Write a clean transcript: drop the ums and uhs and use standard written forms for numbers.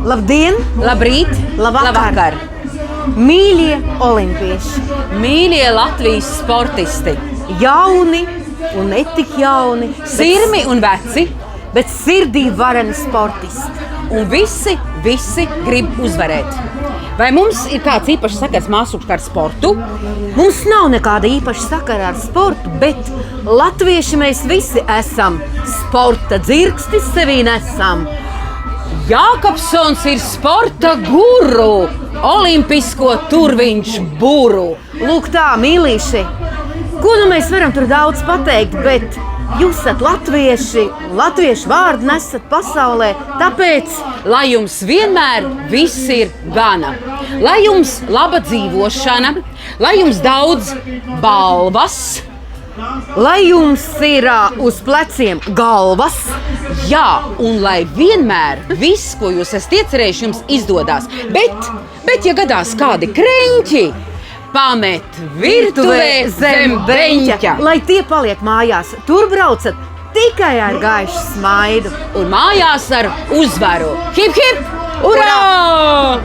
Labdien! Labrīt! Labvakar! Mīļie olimpieši! Mīļie Latvijas sportisti! Jauni un ne tik jauni, Sirmi un veci! bet sirdī vareni sportisti. Un visi grib uzvarēt. Vai mums ir kāds īpašs sakars māsukšķi ar sportu? Mums nav nekāda īpaša sakara ar sportu, bet latvieši mēs visi esam sporta dzirkstis sevī nesam. Jākapsons ir sporta guru, olimpisko turviņš buru. Lūk tā, mīlīši, ko nu mēs varam tur daudz pateikt, bet jūs esat latvieši, latviešu vārdu nesat pasaulē, tāpēc, Lai jums vienmēr viss ir gana, lai jums laba dzīvošana, lai jums daudz balvas, lai jums ir uz pleciem galvas, jā, un lai vienmēr viss, ko jūs esat iecerējuši, jums izdodas. Bet ja gadās kādi kreņķi, pamet virtuvē zem beņķa. Lai tie paliek mājās, tur braucat tikai ar gaišu smaidu. Un mājās ar uzvaru. Hip, hip! Urā!